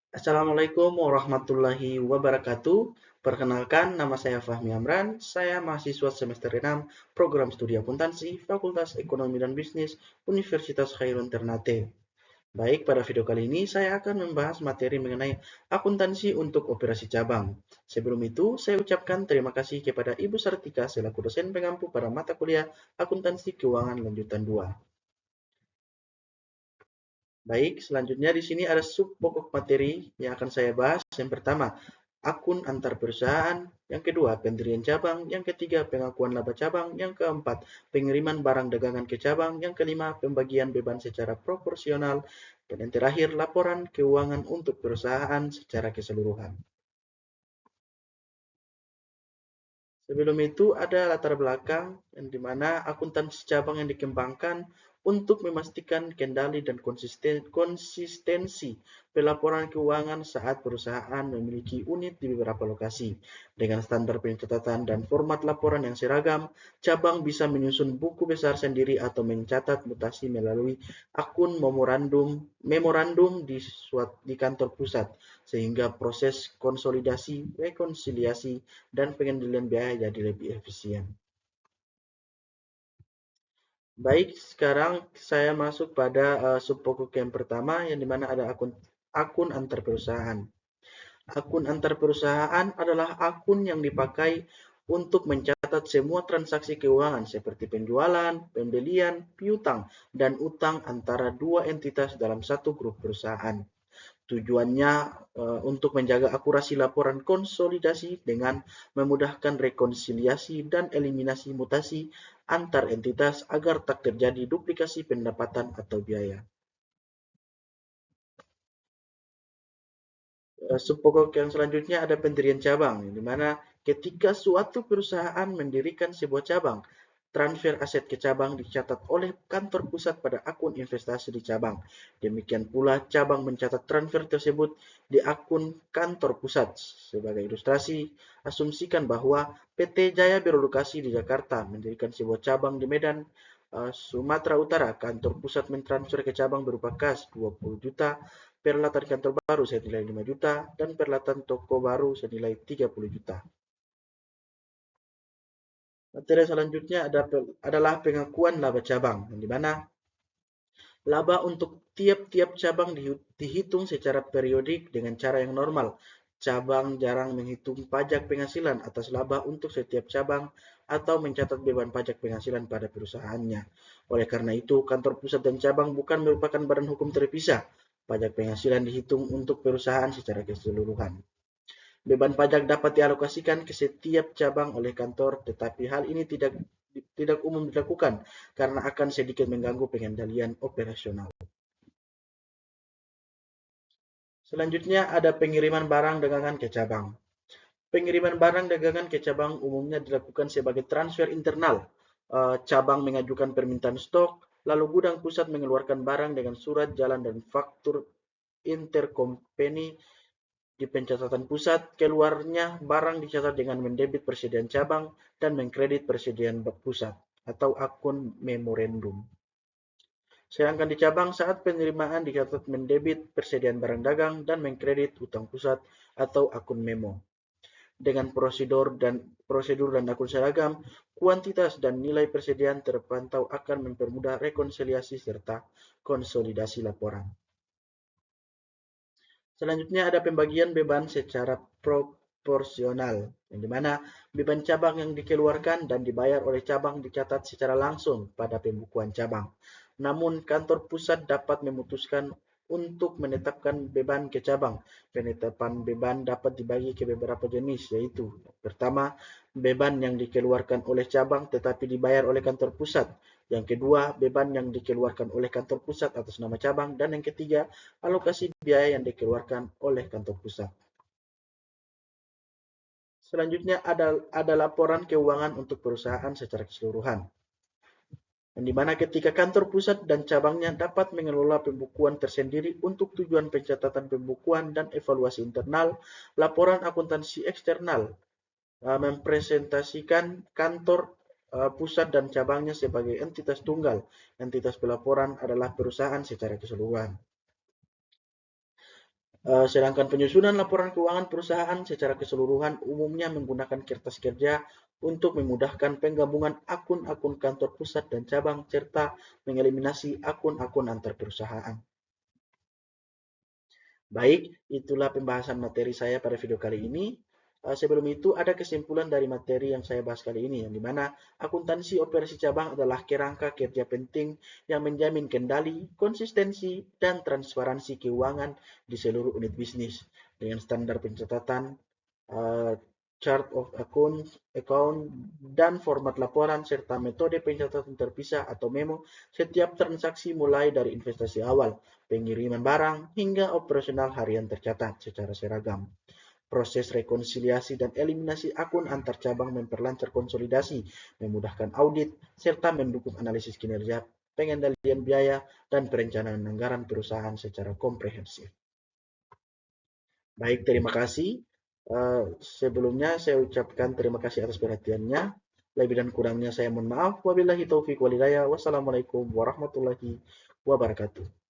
Assalamualaikum warahmatullahi wabarakatuh. Perkenalkan, nama saya Fahmi Amran. Saya mahasiswa semester 6 Program Studi Akuntansi Fakultas Ekonomi dan Bisnis Universitas Khairun Ternate. Baik, pada video kali ini saya akan membahas materi mengenai akuntansi untuk operasi cabang. Sebelum itu, saya ucapkan terima kasih kepada Ibu Sartika selaku dosen pengampu pada mata kuliah Akuntansi Keuangan Lanjutan 2. Baik, selanjutnya di sini ada sub pokok materi yang akan saya bahas. Yang pertama, akun antar perusahaan. Yang kedua, pendirian cabang. Yang ketiga, pengakuan laba cabang. Yang keempat, pengiriman barang dagangan ke cabang. Yang kelima, pembagian beban secara proporsional. Dan yang terakhir, laporan keuangan untuk perusahaan secara keseluruhan. Sebelum itu ada latar belakang yang dimana akuntansi cabang yang dikembangkan untuk memastikan kendali dan konsistensi pelaporan keuangan saat perusahaan memiliki unit di beberapa lokasi. Dengan standar pencatatan dan format laporan yang seragam, cabang bisa menyusun buku besar sendiri atau mencatat mutasi melalui akun memorandum di kantor pusat, sehingga proses konsolidasi, rekonsiliasi, dan pengendalian biaya jadi lebih efisien. Baik, sekarang saya masuk pada subpokok yang pertama, yang dimana ada akun antar perusahaan. Akun antar perusahaan adalah akun yang dipakai untuk mencatat semua transaksi keuangan seperti penjualan, pembelian, piutang, dan utang antara dua entitas dalam satu grup perusahaan. Tujuannya untuk menjaga akurasi laporan konsolidasi dengan memudahkan rekonsiliasi dan eliminasi mutasi antar entitas agar tak terjadi duplikasi pendapatan atau biaya. Subpokok yang selanjutnya ada pendirian cabang, di mana ketika suatu perusahaan mendirikan sebuah cabang, transfer aset ke cabang dicatat oleh kantor pusat pada akun investasi di cabang. Demikian pula cabang mencatat transfer tersebut di akun kantor pusat. Sebagai ilustrasi, asumsikan bahwa PT Jaya berlokasi di Jakarta, mendirikan sebuah cabang di Medan, Sumatera Utara. Kantor pusat mentransfer ke cabang berupa kas 20 juta, peralatan kantor baru senilai 5 juta, dan peralatan toko baru senilai 30 juta. Materi selanjutnya adalah pengakuan laba cabang, di mana laba untuk tiap-tiap cabang dihitung secara periodik dengan cara yang normal. Cabang jarang menghitung pajak penghasilan atas laba untuk setiap cabang atau mencatat beban pajak penghasilan pada perusahaannya. Oleh karena itu, kantor pusat dan cabang bukan merupakan badan hukum terpisah. Pajak penghasilan dihitung untuk perusahaan secara keseluruhan. Beban pajak dapat dialokasikan ke setiap cabang oleh kantor, tetapi hal ini tidak umum dilakukan karena akan sedikit mengganggu pengendalian operasional. Selanjutnya ada pengiriman barang dagangan ke cabang. Pengiriman barang dagangan ke cabang umumnya dilakukan sebagai transfer internal. Cabang mengajukan permintaan stok, lalu gudang pusat mengeluarkan barang dengan surat jalan dan faktur intercompany di pencatatan pusat. Keluarnya barang dicatat dengan mendebit persediaan cabang dan mengkredit persediaan pusat atau akun memorandum. Sedangkan di cabang, saat penerimaan dicatat mendebit persediaan barang dagang dan mengkredit utang pusat atau akun memo. Dengan prosedur dan akun seragam, kuantitas dan nilai persediaan terpantau akan mempermudah rekonsiliasi serta konsolidasi laporan. Selanjutnya ada pembagian beban secara proporsional, yang dimana beban cabang yang dikeluarkan dan dibayar oleh cabang dicatat secara langsung pada pembukuan cabang. Namun, kantor pusat dapat memutuskan untuk menetapkan beban ke cabang. Penetapan beban dapat dibagi ke beberapa jenis, yaitu pertama, beban yang dikeluarkan oleh cabang tetapi dibayar oleh kantor pusat. Yang kedua, beban yang dikeluarkan oleh kantor pusat atas nama cabang. Dan yang ketiga, alokasi biaya yang dikeluarkan oleh kantor pusat. Selanjutnya ada laporan keuangan untuk perusahaan secara keseluruhan, di mana ketika kantor pusat dan cabangnya dapat mengelola pembukuan tersendiri untuk tujuan pencatatan pembukuan dan evaluasi internal. Laporan akuntansi eksternal mempresentasikan kantor pusat dan cabangnya sebagai entitas tunggal. Entitas pelaporan adalah perusahaan secara keseluruhan. Sedangkan penyusunan laporan keuangan perusahaan secara keseluruhan umumnya menggunakan kertas kerja untuk memudahkan penggabungan akun-akun kantor pusat dan cabang serta mengeliminasi akun-akun antar perusahaan. Baik, itulah pembahasan materi saya pada video kali ini. Sebelum itu ada kesimpulan dari materi yang saya bahas kali ini, yang dimana akuntansi operasi cabang adalah kerangka kerja penting yang menjamin kendali, konsistensi, dan transparansi keuangan di seluruh unit bisnis dengan standar pencatatan, uh, chart of account, dan format laporan serta metode pencatatan terpisah atau memo setiap transaksi mulai dari investasi awal, pengiriman barang, hingga operasional harian tercatat secara seragam. Proses rekonsiliasi dan eliminasi akun antar cabang memperlancar konsolidasi, memudahkan audit, serta mendukung analisis kinerja, pengendalian biaya, dan perencanaan anggaran perusahaan secara komprehensif. Baik, terima kasih. Sebelumnya saya ucapkan terima kasih atas perhatiannya. Lebih dan kurangnya saya mohon maaf. Wabillahi taufiq walhidayah. Wassalamualaikum warahmatullahi wabarakatuh.